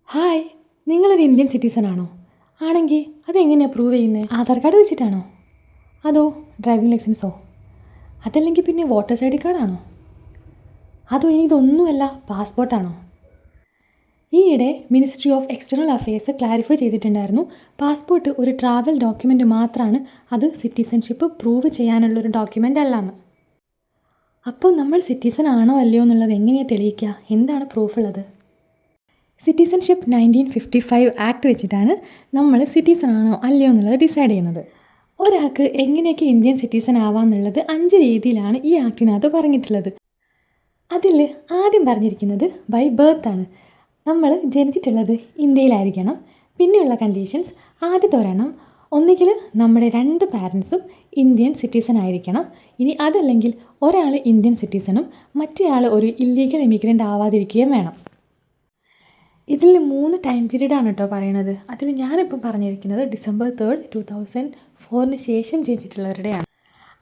Hi, നിങ്ങളൊരു Indian citizen ആണോ? ആണെങ്കിൽ അതെങ്ങനെയാണ് പ്രൂവ് ചെയ്യുന്നത്? ആധാർ കാർഡ് വെച്ചിട്ടാണോ? അതോ ഡ്രൈവിംഗ് ലൈസൻസോ? അതല്ലെങ്കിൽ പിന്നെ വോട്ടേഴ്സ് ഐ ഡി കാർഡാണോ? അതോ ഇനി ഇതൊന്നുമല്ല പാസ്പോർട്ടാണോ? ഈയിടെ ministry of external affairs clarify ചെയ്തിട്ടുണ്ടായിരുന്നു, പാസ്പോർട്ട് ഒരു ട്രാവൽ ഡോക്യുമെൻ്റ് മാത്രമാണ്, അത് സിറ്റിസൺഷിപ്പ് പ്രൂവ് ചെയ്യാനുള്ളൊരു ഡോക്യുമെൻ്റ് അല്ലാന്ന്. അപ്പോൾ നമ്മൾ സിറ്റിസൺ ആണോ അല്ലയോ എന്നുള്ളത് എങ്ങനെയാണ് തെളിയിക്കുക? എന്താണ് പ്രൂഫ് ഉള്ളത്? സിറ്റിസൺഷിപ്പ് 1955 ആക്ട് വെച്ചിട്ടാണ് നമ്മൾ സിറ്റിസൺ ആണോ അല്ലയോ എന്നുള്ളത് ഡിസൈഡ് ചെയ്യുന്നത്. ഒരാൾക്ക് എങ്ങനെയൊക്കെ ഇന്ത്യൻ സിറ്റിസൺ ആവാമെന്നുള്ളത് 5 രീതിയിലാണ് ഈ ആക്ടിനകത്ത് പറഞ്ഞിട്ടുള്ളത്. അതിൽ ആദ്യം പറഞ്ഞിരിക്കുന്നത് ബൈ ബർത്ത് ആണ്. നമ്മൾ ജനിച്ചിട്ടുള്ളത് ഇന്ത്യയിലായിരിക്കണം. പിന്നെയുള്ള കണ്ടീഷൻസ്, ആദ്യത്തെ ഒരെണ്ണം, ഒന്നുകിൽ നമ്മുടെ 2 പാരൻസും ഇന്ത്യൻ സിറ്റിസൺ ആയിരിക്കണം. ഇനി അതല്ലെങ്കിൽ ഒരാൾ ഇന്ത്യൻ സിറ്റിസണും മറ്റേയാൾ ഒരു ഇല്ലീഗൽ ഇമിഗ്രൻ്റ് ആവാതിരിക്കുകയും വേണം. ഇതിൽ 3 ടൈം പീരീഡാണ് കേട്ടോ പറയണത്. അതിൽ ഞാനിപ്പം പറഞ്ഞിരിക്കുന്നത് December 3, 2004 ശേഷം ജനിച്ചിട്ടുള്ളവരുടെയാണ്.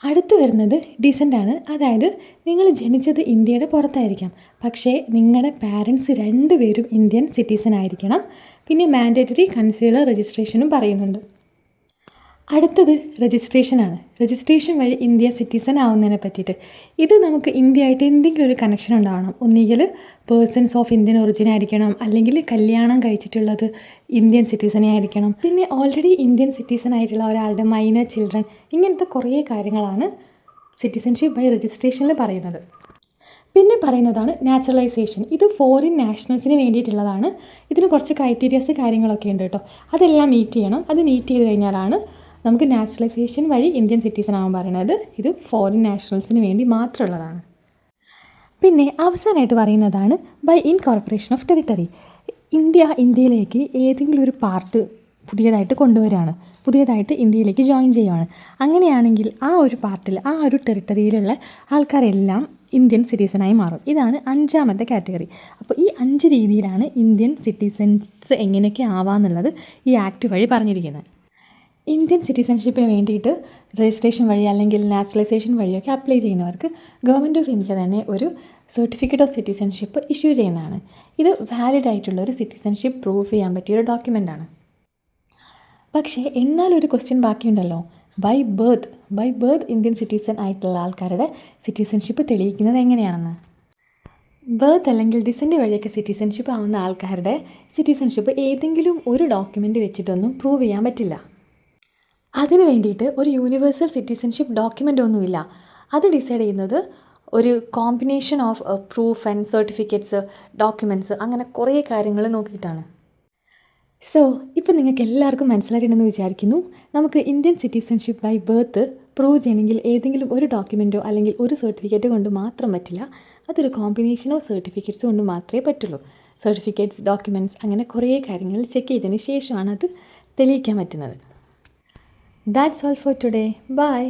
അടുത്ത് വരുന്നത് ഡീസൻ്റാണ്. അതായത് നിങ്ങൾ ജനിച്ചത് ഇന്ത്യയുടെ പുറത്തായിരിക്കാം, പക്ഷേ നിങ്ങളുടെ പാരൻസ് 2 പേരും ഇന്ത്യൻ സിറ്റിസൺ ആയിരിക്കണം. പിന്നെ മാൻഡേറ്ററി കൺസ്യൂലർ രജിസ്ട്രേഷനും പറയുന്നുണ്ട്. അടുത്തത് രജിസ്ട്രേഷനാണ്. രജിസ്ട്രേഷൻ വഴി ഇന്ത്യ സിറ്റിസൺ ആവുന്നതിനെ പറ്റിയിട്ട്. ഇത് നമുക്ക് ഇന്ത്യയായിട്ട് എന്തെങ്കിലും ഒരു കണക്ഷൻ ഉണ്ടാവണം. ഒന്നുകിൽ പേഴ്സൺസ് ഓഫ് ഇന്ത്യൻ ഒറിജിൻ ആയിരിക്കണം, അല്ലെങ്കിൽ കല്യാണം കഴിച്ചിട്ടുള്ളത് ഇന്ത്യൻ സിറ്റിസണെ ആയിരിക്കണം, പിന്നെ ഓൾറെഡി ഇന്ത്യൻ സിറ്റിസൺ ആയിട്ടുള്ള ഒരാളുടെ മൈനർ ചിൽഡ്രൻ, ഇങ്ങനത്തെ കുറേ കാര്യങ്ങളാണ് സിറ്റിസൺഷിപ്പ് ബൈ രജിസ്ട്രേഷനിൽ പറയുന്നത്. പിന്നെ പറയുന്നതാണ് നാച്ചുറലൈസേഷൻ. ഇത് ഫോറിൻ നാഷണൽസിന് വേണ്ടിയിട്ടുള്ളതാണ്. ഇതിന് കുറച്ച് ക്രൈറ്റീരിയാസ് കാര്യങ്ങളൊക്കെ ഉണ്ട് കേട്ടോ. അതെല്ലാം മീറ്റ് ചെയ്യണം. അത് മീറ്റ് ചെയ്ത് കഴിഞ്ഞാലാണ് നമുക്ക് നാച്ചുറലൈസേഷൻ വഴി ഇന്ത്യൻ സിറ്റിസൺ ആവാൻ പറയുന്നത്. ഇത് ഫോറിൻ നാഷണൽസിന് വേണ്ടി മാത്രമുള്ളതാണ്. പിന്നെ അവസാനമായിട്ട് പറയുന്നതാണ് ബൈ ഇൻകോർപ്പറേഷൻ ഓഫ് ടെറിട്ടറി. ഇന്ത്യയിലേക്ക് ഏതെങ്കിലും ഒരു പാർട്ട് പുതിയതായിട്ട് കൊണ്ടുവരികയാണ്, പുതിയതായിട്ട് ഇന്ത്യയിലേക്ക് ജോയിൻ ചെയ്യുകയാണ്. അങ്ങനെയാണെങ്കിൽ ആ ഒരു പാർട്ടിൽ, ആ ഒരു ടെറിട്ടറിയിലുള്ള ആൾക്കാരെല്ലാം ഇന്ത്യൻ സിറ്റിസണായി മാറും. ഇതാണ് 5ാമത്തെ കാറ്റഗറി. അപ്പോൾ ഈ 5 രീതിയിലാണ് ഇന്ത്യൻ സിറ്റിസൺസ് എങ്ങനെയൊക്കെ ആവാമെന്നുള്ളത് ഈ ആക്ട് വഴി പറഞ്ഞിരിക്കുന്നത്. ഇന്ത്യൻ സിറ്റിസൺഷിപ്പിന് വേണ്ടിയിട്ട് രജിസ്ട്രേഷൻ വഴി അല്ലെങ്കിൽ നാച്ചുറലൈസേഷൻ വഴിയൊക്കെ അപ്ലൈ ചെയ്യുന്നവർക്ക് ഗവൺമെൻറ് ഓഫ് ഇന്ത്യ തന്നെ ഒരു സർട്ടിഫിക്കറ്റ് ഓഫ് സിറ്റിസൺഷിപ്പ് ഇഷ്യൂ ചെയ്യുന്നതാണ്. ഇത് വാലിഡ് ആയിട്ടുള്ള ഒരു സിറ്റിസൺഷിപ്പ് പ്രൂവ് ചെയ്യാൻ പറ്റിയൊരു ഡോക്യുമെൻ്റാണ്. പക്ഷേ എന്നാലൊരു ക്വസ്റ്റ്യൻ ബാക്കിയുണ്ടല്ലോ, ബൈ ബർത്ത് ഇന്ത്യൻ സിറ്റിസൺ ആയിട്ടുള്ള ആൾക്കാരുടെ സിറ്റിസൺഷിപ്പ് തെളിയിക്കുന്നത് എങ്ങനെയാണെന്ന്. ബർത്ത് അല്ലെങ്കിൽ ഡിസെൻ്റ് വഴിയൊക്കെ സിറ്റിസൺഷിപ്പ് ആവുന്ന ആൾക്കാരുടെ സിറ്റിസൺഷിപ്പ് ഏതെങ്കിലും ഒരു ഡോക്യുമെൻ്റ് വെച്ചിട്ടൊന്നും പ്രൂവ് ചെയ്യാൻ പറ്റില്ല. അതിന് വേണ്ടിയിട്ട് ഒരു യൂണിവേഴ്സൽ സിറ്റിസൺഷിപ്പ് ഡോക്യുമെൻ്റ് ഒന്നുമില്ല. അത് ഡിസൈഡ് ചെയ്യുന്നത് ഒരു combination of proof and certificates, documents, അങ്ങനെ കുറേ കാര്യങ്ങൾ നോക്കിയിട്ടാണ്. സോ ഇപ്പോൾ നിങ്ങൾക്ക് എല്ലാവർക്കും മനസ്സിലായിട്ടുണ്ടെന്ന് വിചാരിക്കുന്നു. നമുക്ക് Indian citizenship by birth prove ചെയ്യണമെങ്കിൽ ഏതെങ്കിലും ഒരു ഡോക്യുമെൻറ്റോ അല്ലെങ്കിൽ ഒരു സർട്ടിഫിക്കറ്റ് കൊണ്ട് മാത്രം പറ്റില്ല. അതൊരു കോമ്പിനേഷൻ ഓഫ് സർട്ടിഫിക്കറ്റ്സ് കൊണ്ട് മാത്രമേ പറ്റുള്ളൂ. സർട്ടിഫിക്കറ്റ്സ്, ഡോക്യുമെൻറ്റ്സ്, അങ്ങനെ കുറേ കാര്യങ്ങൾ ചെക്ക് ചെയ്തതിന് ശേഷമാണ് അത് തെളിയിക്കാൻ പറ്റുന്നത്. That's all for today. Bye.